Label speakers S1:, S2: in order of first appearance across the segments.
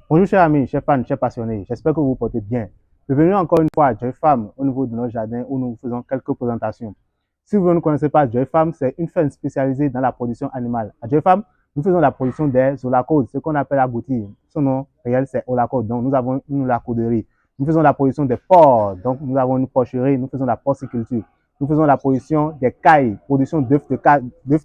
S1: Bonjour chers amis, chers fans, chers passionnés, j'espère que vous vous portez bien. Bienvenue encore une fois à Joy Farm au niveau de notre jardin où nous faisons quelques présentations. Si vous ne connaissez pas Joy Farm, c'est une ferme spécialisée dans la production animale. À Joy Farm, nous faisons la production des olacodes, ce qu'on appelle agoutis. Son nom réel c'est olacodes, donc nous avons une olacauderie. Nous faisons la production des porcs, donc nous avons une porcherie, nous faisons la porciculture. Nous faisons la production des cailles, production d'œufs de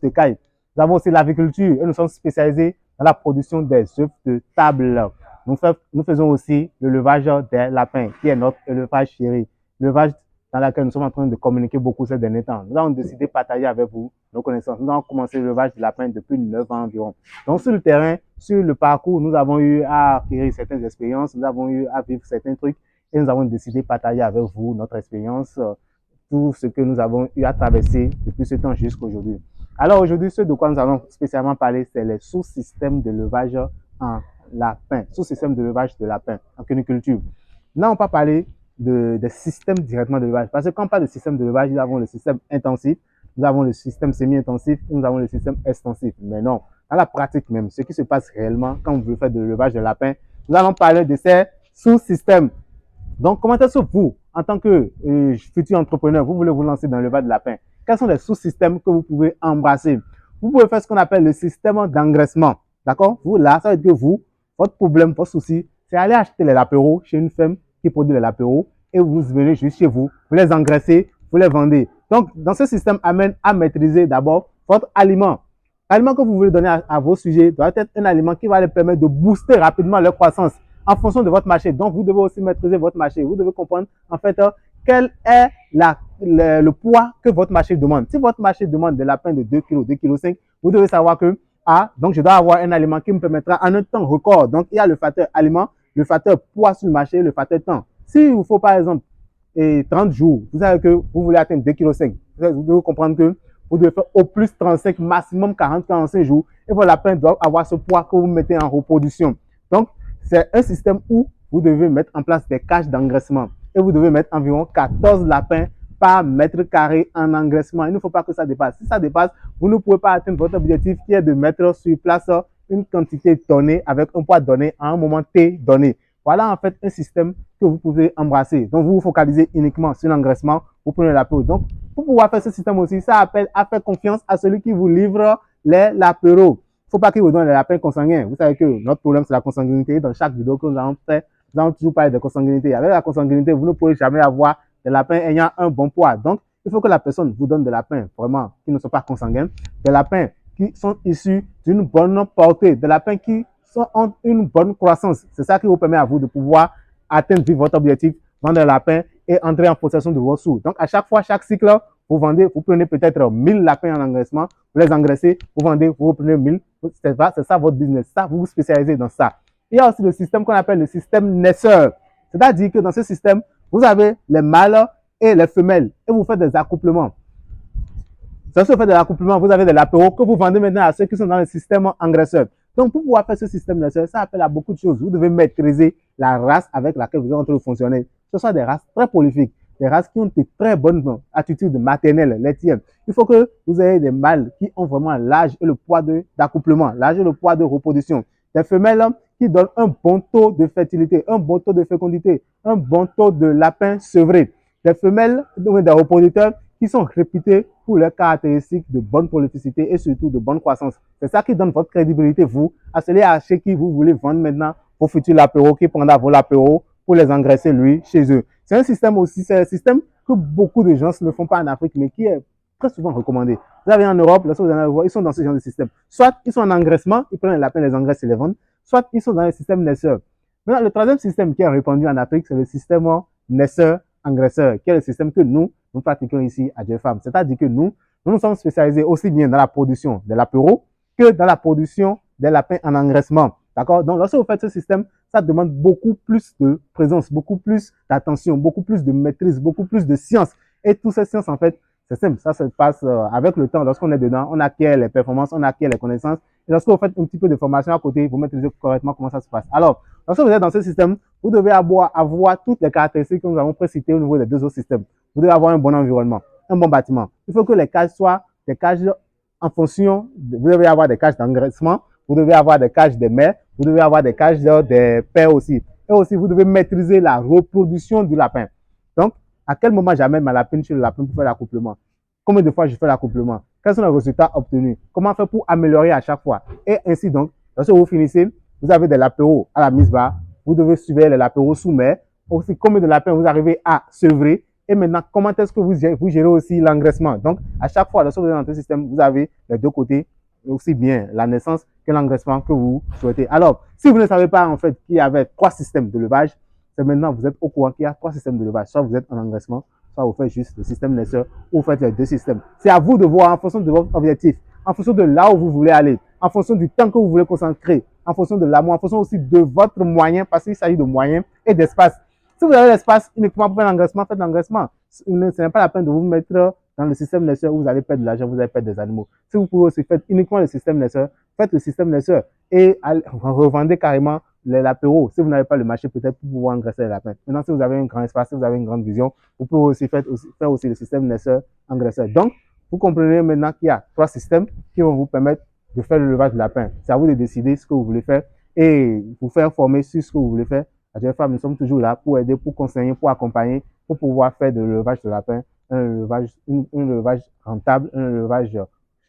S1: cailles. Nous avons aussi l'aviculture et nous sommes spécialisés dans la production des œufs de table. Nous faisons aussi l'élevage des lapins, qui est notre élevage chéri. L'élevage dans lequel nous sommes en train de communiquer beaucoup ces derniers temps. Nous avons décidé de partager avec vous nos connaissances. Nous avons commencé l'élevage de lapins depuis 9 ans environ. Donc, sur le terrain, sur le parcours, nous avons eu à acquérir certaines expériences, nous avons eu à vivre certains trucs et nous avons décidé de partager avec vous notre expérience, tout ce que nous avons eu à traverser depuis ce temps jusqu'à aujourd'hui. Alors, aujourd'hui, ce de quoi nous allons spécialement parler, c'est les sous-systèmes d'élevage en lapin, sous-système d'élevage de lapin en cuniculture. Là, on va parler des systèmes directement d'élevage. Parce que quand on parle de système d'élevage, nous avons le système intensif, nous avons le système semi-intensif et nous avons le système extensif. Mais non, dans la pratique même, ce qui se passe réellement quand on veut faire de l'élevage de lapin, nous allons parler de ces sous-systèmes. Donc, comment est-ce que vous, en tant que futur entrepreneur, vous voulez vous lancer dans l'élevage de lapin? Quels sont les sous-systèmes que vous pouvez embrasser? Vous pouvez faire ce qu'on appelle le système d'engraissement. D'accord? Vous, là, ça veut dire que vous, votre problème, votre souci, c'est aller acheter les lapéros chez une ferme qui produit les lapéros et vous venez juste chez vous, vous les engraissez, vous les vendez. Donc, dans ce système, amène à maîtriser d'abord votre aliment. L'aliment que vous voulez donner à vos sujets doit être un aliment qui va les permettre de booster rapidement leur croissance en fonction de votre marché. Donc, vous devez aussi maîtriser votre marché. Vous devez comprendre, en fait, quel est le poids que votre marché demande. Si votre marché demande des lapins de 2 kg, 2,5 kg, vous devez savoir que donc je dois avoir un aliment qui me permettra en un temps record. Donc, il y a le facteur aliment, le facteur poids sur le marché, le facteur temps. S'il vous faut, par exemple, 30 jours, vous savez que vous voulez atteindre 2,5 kg, vous devez comprendre que vous devez faire au plus 35, maximum 40, 45 jours. Et votre lapin doit avoir ce poids que vous mettez en reproduction. Donc, c'est un système où vous devez mettre en place des cages d'engraissement. Et vous devez mettre environ 14 lapins par mètre carré en engraissement. Il ne faut pas que ça dépasse. Si ça dépasse, vous ne pouvez pas atteindre votre objectif qui est de mettre sur place une quantité donnée avec un poids donné à un moment T donné. Voilà en fait un système que vous pouvez embrasser. Donc, vous vous focalisez uniquement sur l'engraissement, vous prenez la peau. Donc, pour pouvoir faire ce système aussi, ça appelle à faire confiance à celui qui vous livre les lapéros. Il ne faut pas qu'il vous donne les lapins consanguins. Vous savez que notre problème, c'est la consanguinité. Dans chaque vidéo que nous avons fait, nous avons toujours parlé de consanguinité. Avec la consanguinité, vous ne pouvez jamais avoir des lapins ayant un bon poids. Donc, il faut que la personne vous donne des lapins vraiment qui ne sont pas consanguins, des lapins qui sont issus d'une bonne portée, des lapins qui ont une bonne croissance. C'est ça qui vous permet à vous de pouvoir atteindre votre objectif, vendre des lapins et entrer en possession de vos sous. Donc, à chaque fois, chaque cycle, vous vendez, vous prenez peut-être 1000 lapins en engraissement, vous les engraissez, vous vendez, vous reprenez 1000. C'est ça votre business. Ça, vous vous spécialisez dans ça. Il y a aussi le système qu'on appelle le système naisseur. C'est-à-dire que dans ce système, vous avez les mâles et les femelles et vous faites des accouplements. Ça se fait des accouplements, vous avez des lapéros que vous vendez maintenant à ceux qui sont dans le système engraisseur. Donc, pour pouvoir faire ce système naisseur, ça appelle à beaucoup de choses. Vous devez maîtriser la race avec laquelle vous êtes en train de fonctionner. Ce sont des races très prolifiques, des races qui ont de très bonnes attitudes maternelles, laitières. Il faut que vous ayez des mâles qui ont vraiment l'âge et le poids d'accouplement, l'âge et le poids de reproduction. Des femelles qui donnent un bon taux de fertilité, un bon taux de fécondité, un bon taux de lapin sevré. Des femelles, des reproducteurs qui sont réputés pour leurs caractéristiques de bonne prolificité et surtout de bonne croissance. C'est ça qui donne votre crédibilité, vous, à celui chez qui vous voulez vendre maintenant vos futurs lapéros, qui prendra vos lapéros pour les engraisser, lui, chez eux. C'est un système aussi, c'est un système que beaucoup de gens ne font pas en Afrique, mais qui est très souvent recommandé. Vous avez en Europe, lorsque vous allez voir, ils sont dans ce genre de système. Soit ils sont en engraissement, ils prennent les lapins, les engraissent et les vendent, soit ils sont dans le système naisseur. Maintenant, le troisième système qui est répandu en Afrique, c'est le système naisseur-engraisseur, qui est le système que nous pratiquons ici à Joy Farm. C'est-à-dire que nous sommes spécialisés aussi bien dans la production des lapéros que dans la production des lapins en engraissement. D'accord? Donc, lorsque vous faites ce système, ça demande beaucoup plus de présence, beaucoup plus d'attention, beaucoup plus de maîtrise, beaucoup plus de science. Et toutes ces sciences, en fait, c'est simple. Ça se passe avec le temps. Lorsqu'on est dedans, on acquiert les performances, on acquiert les connaissances. Et lorsque vous faites un petit peu de formation à côté, vous maîtrisez correctement comment ça se passe. Alors, lorsque vous êtes dans ce système, vous devez avoir toutes les caractéristiques que nous avons précitées au niveau des deux autres systèmes. Vous devez avoir un bon environnement, un bon bâtiment. Il faut que les cages soient des cages en fonction, vous devez avoir des cages d'engraissement, vous devez avoir des cages des mères, Vous devez avoir des cages d'œufs, des paires aussi. Et aussi, vous devez maîtriser la reproduction du lapin. Donc, à quel moment j'amène ma lapine chez le lapin pour faire l'accouplement? Combien de fois je fais l'accouplement? Quels sont les résultats obtenus? Comment faire pour améliorer à chaque fois? Et ainsi donc, lorsque vous finissez, vous avez des lapéraux à la mise bas. Vous devez suivre les lapéraux sous mer. Aussi, combien de lapins vous arrivez à sevrer? Et maintenant, comment est-ce que vous gérez aussi l'engraissement? Donc, à chaque fois, lorsque vous êtes dans un système, vous avez les deux côtés, aussi bien la naissance que l'engraissement que vous souhaitez. Alors, si vous ne savez pas en fait qu'il y avait 3 systèmes de levage, c'est maintenant vous êtes au courant qu'il y a 3 systèmes de levage. Soit vous êtes en engraissement, soit vous faites juste le système naisseur, ou vous faites les deux systèmes. C'est à vous de voir en fonction de votre objectif, en fonction de là où vous voulez aller, en fonction du temps que vous voulez consacrer, en fonction de l'amour, en fonction aussi de votre moyen, parce qu'il s'agit de moyens et d'espace. Si vous avez l'espace uniquement pour faire l'engraissement, faites l'engraissement. Ce n'est pas la peine de vous mettre dans le système naisseur où vous allez perdre de l'argent, vous allez perdre des animaux. Si vous pouvez aussi faire uniquement le système naisseur, faites le système naisseur et revendez carrément les lapéraux. Si vous n'avez pas le marché, peut-être pour pouvoir engraisser les lapins. Maintenant, si vous avez un grand espace, si vous avez une grande vision, vous pouvez aussi faire aussi le système naisseur engraisseur. Donc, vous comprenez maintenant qu'il y a 3 systèmes qui vont vous permettre de faire le levage de lapin. C'est à vous de décider ce que vous voulez faire et vous faire former sur ce que vous voulez faire. À Jeune Femme, nous sommes toujours là pour aider, pour conseiller, pour accompagner, pour pouvoir faire de l'élevage de lapin un élevage rentable, un élevage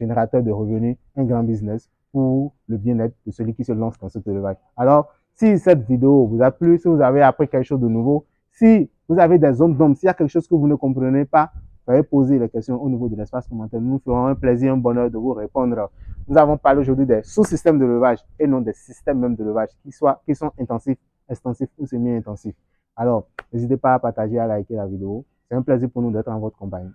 S1: générateur de revenus, un grand business pour le bien-être de celui qui se lance dans cet élevage. Alors, si cette vidéo vous a plu, si vous avez appris quelque chose de nouveau, si vous avez des zones d'ombre, s'il y a quelque chose que vous ne comprenez pas, veuillez poser les questions au niveau de l'espace commentaire. Nous ferons un plaisir, un bonheur de vous répondre. Nous avons parlé aujourd'hui des sous-systèmes de levage et non des systèmes même de levage qui sont intensifs, extensifs ou semi-intensifs. Alors, n'hésitez pas à partager, à liker la vidéo. C'est un plaisir pour nous d'être en votre compagnie.